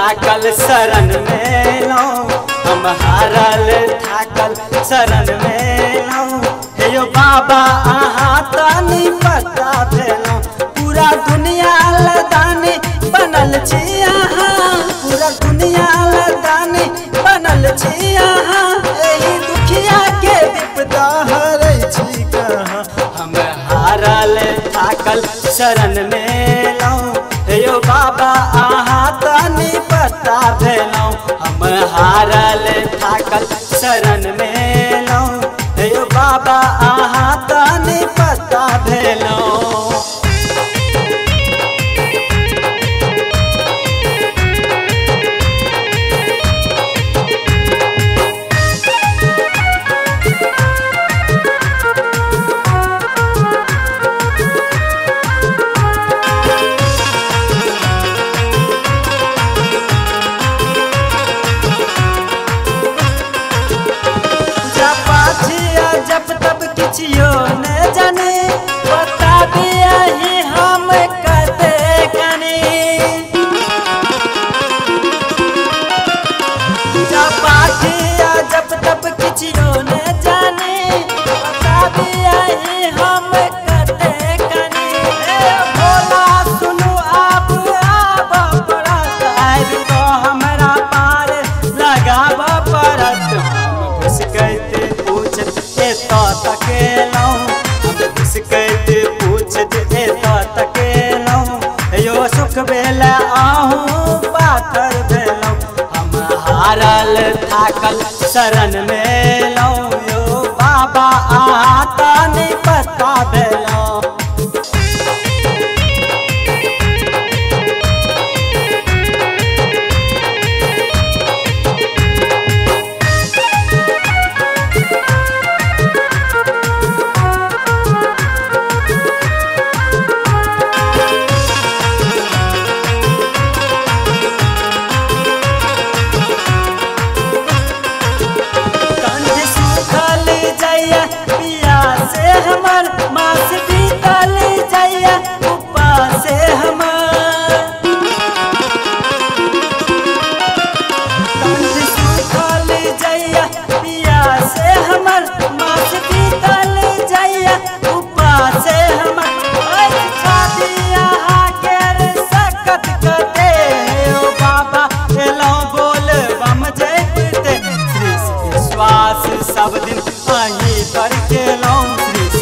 थाकल शरण में लो, हम हारल थाकल शरण में लो। हे यो बाबा अहाँ तनी पता भेलो, पूरा दुनिया लदानी बनल छी अहाँ, पूरा दुनिया लदानी बनल छी अहाँ। एही दुखिया के विपदा हरै छी कहाँ, हम हारल थाकल शरण में लो। हे यो बाबा अहाँ तनी पता भेलो, हम हारल थाकल शरण में लो। हे यो बाबा अहाँ तनी पता भेलो। जब तब किछियो न जाने, बता दिया ही हम कते कने। जब तब किछियो न जाने, बता दिया ही हम कते कने। भोला सुनु आप पड़त, आबि तो हमरा पार लगाब पड़त। हम घुस कहते पूछत तो तकेलौ, हम घुस कहते पूछत तो तकेलौ। यो सुख भेला आहू पाथर भेलौ, हम हारल थाकल शरण में लो। यो बाबा अहाँ तनी पता भेलो। हमर मास बीतल जाइया उपास हमर, कंठ सुखल जाइया पियास हमर, मास बीतल जाइया उपास हमर। छादिया के सकत कते, ओ बाबा एलो बोल बम जैते। विश्वास सब दिन अहीं पर केलौ,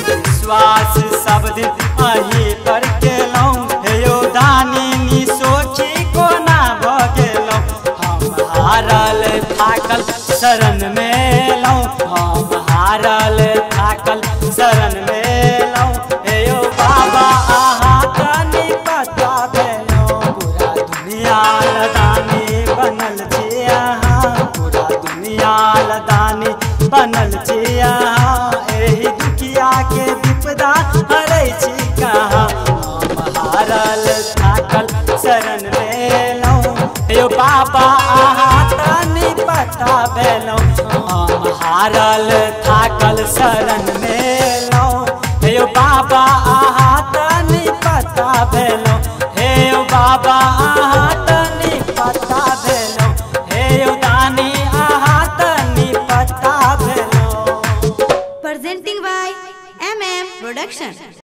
विश्वास सब दिन अहीं पर केलौ। हे यो दानी सोची कोना भ गेलौ, हम हारल थाकल शरण में लो, हम हारल थाकल शरण में लो। हे यो बाबा अहाँ तनी पता भेलो, पूरा दुनिया लदानी बनल छी अहाँ, पूरा दुनिया लदानी बनल छी अहाँ। एही दुखिया के विपदा हरै छी कहाँ, हम हारल थाकल शरण में लो। यो बाबा अहाँ तनी पता भेलो, हम हारल थाकल शरण में लो। यो बाबा अहाँ तनी पता भेलो, हे यो बाबा अहाँ तनी पता भेलो, हे यो दानी अहाँ तनी पता भेलो। Presenting by MM Production.